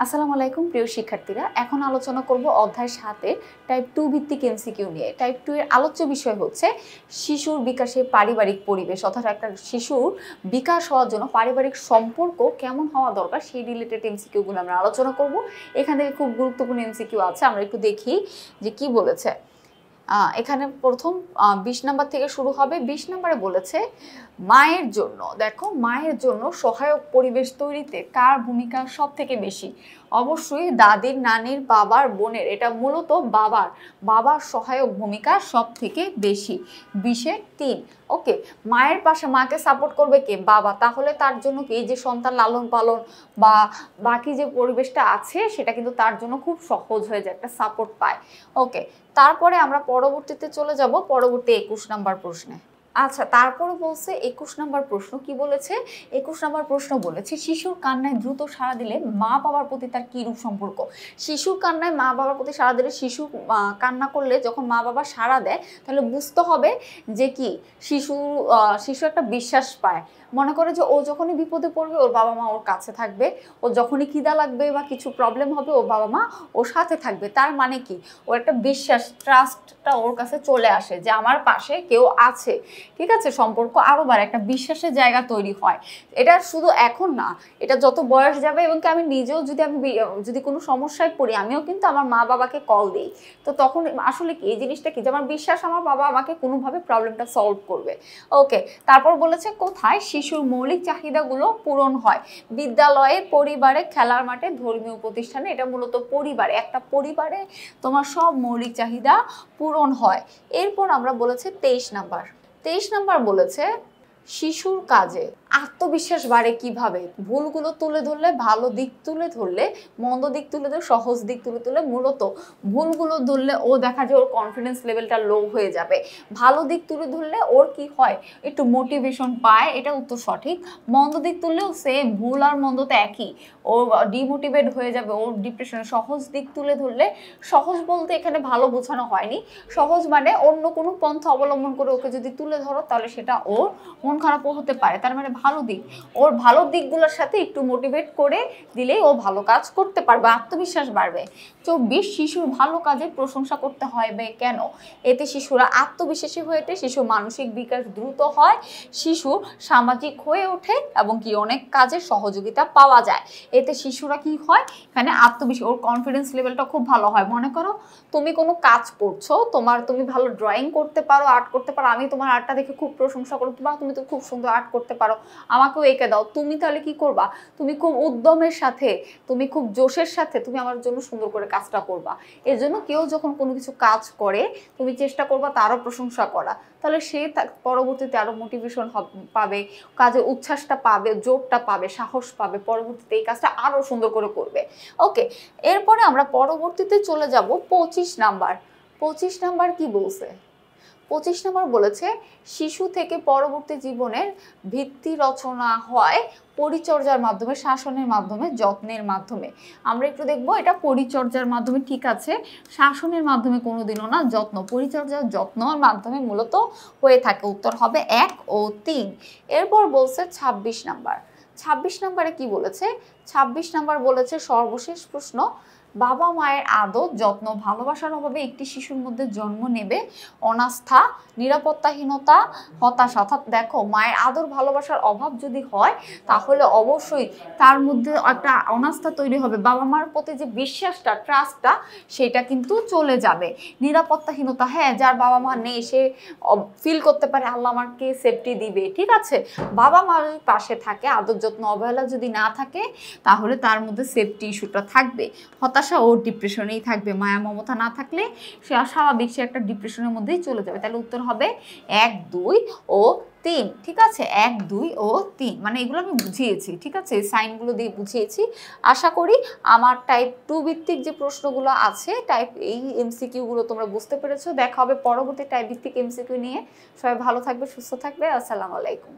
আসসালামু আলাইকুম প্রিয় শিক্ষার্থীরা, এখন আলোচনা করব অধ্যায় 7 এর টাইপ 2 ভিত্তিক এমসিকিউ নিয়ে। টাইপ 2 এর আলোচ্য বিষয় হচ্ছে শিশুর বিকাশে পারিবারিক পরিবেশ, অর্থাৎ একটা শিশুর বিকাশ হওয়ার জন্য পারিবারিক সম্পর্ক কেমন হওয়া দরকার সেই রিলেটেড এমসিকিউগুলো আমরা আলোচনা করব। এখান থেকে খুব গুরুত্বপূর্ণ এমসিকিউ আছে, আমরা একটু দেখি যে কি বলেছে। এখানে প্রথম 20 নাম্বার থেকে শুরু হবে। 20 নাম্বারে বলেছে মায়ের জন্য, দেখো মায়ের জন্য সহায়ক পরিবেশ তৈরিতে কার ভূমিকা সব থেকে বেশি? অবশ্যই দাদির, নানির, বাবার, বোনের। এটা মূলত বাবার সহায়ক ভূমিকা সব থেকে বেশি। 20-3। ওকে, মায়ের পাশে মাকে সাপোর্ট করবে কে? বাবা। তাহলে তার জন্য কি এই যে সন্তান লালন পালন বা বাকি যে পরিবেশটা আছে সেটা কিন্তু তার জন্য খুব সহজ হয়ে যায়, একটা সাপোর্ট পায়। ওকে, তারপরে আমরা পরবর্তীতে চলে যাব পরবর্তী 21 নাম্বার প্রশ্নে। আচ্ছা, তারপরে বলছে 21 নাম্বার প্রশ্ন কি বলেছে? 21 নাম্বার প্রশ্ন বলেছে শিশুর কান্নায় দ্রুত সাড়া দিলে মা বাবার প্রতি তার কিরূপ সম্পর্ক? শিশুর কান্নায় মা বাবার প্রতি সাড়া দিলে, শিশু কান্না করলে যখন মা বাবা সাড়া দেয় তাহলে বুঝতে হবে যে কি শিশু একটা বিশ্বাস পায়। মনে করে যে ও যখনই বিপদে পড়বে ওর বাবা মা ওর কাছে থাকবে, ও যখনই খিদা লাগবে বা কিছু প্রবলেম হবে ওর বাবা মা ওর সাথে থাকবে। তার মানে কি, ও একটা বিশ্বাস, ট্রাস্টটা ওর কাছে চলে আসে যে আমার পাশে কেউ আছে। ঠিক আছে, সম্পর্ক আরও বাড়ে, একটা বিশ্বাসের জায়গা তৈরি হয়। এটা শুধু এখন না, এটা যত বয়স যাবে, এবং আমি নিজেও যদি কোনো সমস্যায় পড়ি আমিও কিন্তু আমার মা বাবাকে কল দিই। তো তখন আসলে কি এই জিনিসটা কি, যে আমার বিশ্বাস আমার বাবা আমাকে কোনোভাবে প্রবলেমটা সলভ করবে। ওকে, তারপর বলেছে কোথায় শিশুর মৌলিক চাহিদাগুলো পূরণ হয়? বিদ্যালয়ে, পরিবারে, খেলার মাঠে, ধর্মীয় প্রতিষ্ঠানে। এটা মূলত পরিবারে, একটা পরিবারে তোমার সব মৌলিক চাহিদা পূরণ হয়। এরপর আমরা বলেছে 23 নাম্বার। 23 নাম্বার বলেছে শিশুর কাজে আত্মবিশ্বাস বাড়ে কিভাবে? ভুলগুলো তুলে ধরলে, ভালো দিক তুলে ধরলে, মন্দ দিক তুলে ধরলে, সহজ দিক তুলে ধরলে। মূলত ভুলগুলো ধরলে ও দেখা যায় ওর কনফিডেন্স লেভেলটা লো হয়ে যাবে। ভালো দিক তুলে ধরলে ওর কি হয়, একটু মোটিভেশন পায়, এটা উত্তর সঠিক। মন্দ দিক তুললেও সেম, ভুল আর মন্দ তো একই, ও ডিমোটিভেট হয়ে যাবে, ওর ডিপ্রেশন। সহজ দিক তুলে ধরলে, সহজ বলতে এখানে ভালো বোঝানো হয়নি, সহজ মানে অন্য কোনো পন্থা অবলম্বন করে ওকে যদি তুলে ধরো তাহলে সেটা ওর মন খারাপও হতে পারে। তার মানে ভালো দিক, ওর ভালো দিকগুলোর সাথে একটু মোটিভেট করে দিলেই ও ভালো কাজ করতে পারবে, আত্মবিশ্বাস বাড়বে। 24 শিশুর ভালো কাজে প্রশংসা করতে হবে কেন? এতে শিশুরা আত্মবিশ্বাসী হয়ে ওঠে, শিশুর মানসিক বিকাশ দ্রুত হয়, শিশু সামাজিক হয়ে ওঠে এবং কি অনেক কাজে সহযোগিতা পাওয়া যায়। এতে শিশুরা কি হয়, এখানে আত্মবিশ্বাস, ওর কনফিডেন্স লেভেলটা খুব ভালো হয়। মনে করো তুমি কোনো কাজ করছো, তুমি ভালো ড্রয়িং করতে পারো, আর্ট করতে পারো, আমি তোমার আর্টটা দেখে খুব প্রশংসা করবো, বা তুমি তো খুব সুন্দর আর্ট করতে পারো, আমাকেও এঁকে দাও। তুমি তাহলে কি করবা, তুমি খুব উদ্যমের সাথে, তুমি খুব জোশের সাথে তুমি আমার জন্য সুন্দর করে কাজটা করবা। এর জন্য কেউ যখন কোনো কিছু কাজ করে তুমি চেষ্টা করবা তারও প্রশংসা করা, তাহলে সে পরবর্তীতে আরও মোটিভেশন পাবে, কাজে উচ্ছ্বাসটা পাবে, জোরটা পাবে, সাহস পাবে, পরবর্তীতে এই কাজটা আরও সুন্দর করে করবে। ওকে, এরপরে আমরা পরবর্তীতে চলে যাব 25 নাম্বার। 25 নাম্বার কি বলছে? 25 নাম্বার বলেছে শিশু থেকে পরবর্তী জীবনের ভিত্তি রচনা হয় পরিচর্যার মাধ্যমে, শাসনের মাধ্যমে, যত্নের মাধ্যমে। আমরা একটু দেখবো, এটা পরিচর্যার মাধ্যমে, ঠিক আছে, শাসনের মাধ্যমে কোনোদিনও না, যত্ন, পরিচর্যা যত্নর মাধ্যমে মূলত হয়ে থাকে। উত্তর হবে 1 ও 3। এরপর বলছে 26 নাম্বার। 26 নাম্বারে কি বলেছে? 26 নাম্বার বলেছে সর্বশেষ প্রশ্ন, বাবা মায়ের আদর, যত্ন, ভালোবাসার অভাবে একটি শিশুর মধ্যে জন্ম নেবে অনাস্থা, নিরাপত্তাহীনতা, হতাশা। অর্থাৎ দেখো, মায়ের আদর ভালোবাসার অভাব যদি হয় তাহলে অবশ্যই তার মধ্যে একটা অনাস্থা তৈরি হবে, বাবা মার প্রতি যে বিশ্বাসটা, ট্রাস্টটা, সেটা কিন্তু চলে যাবে। নিরাপত্তাহীনতা, হ্যাঁ, যার বাবা মা নেই সে ফিল করতে পারে আল্লাহ আমাকে সেফটি দিবে, ঠিক আছে। বাবা মার পাশে থাকে, আদর যত্ন অবহেলা যদি না থাকে তাহলে তার মধ্যে সেফটি ইস্যুটা থাকবে, হতাশা ও ডিপ্রেশনেই থাকবে। মায়া মমতা না থাকলে সে স্বাভাবিক, সে একটা ডিপ্রেশনের মধ্যেই চলে যাবে। তাহলে উত্তর হবে 1, 2 ও 3। ঠিক আছে, 1, 2 ও 3, মানে এগুলো আমি বুঝিয়েছি, ঠিক আছে, সাইনগুলো দিয়ে বুঝিয়েছি। আশা করি আমার টাইপ 2 ভিত্তিক যে প্রশ্নগুলো আছে, এই এমসিকিউগুলো তোমরা বুঝতে পেরেছো। দেখা হবে পরবর্তী টাইপ ভিত্তিক এমসিকিউ নিয়ে। সবাই ভালো থাকবে, সুস্থ থাকবে। আসসালামু আলাইকুম।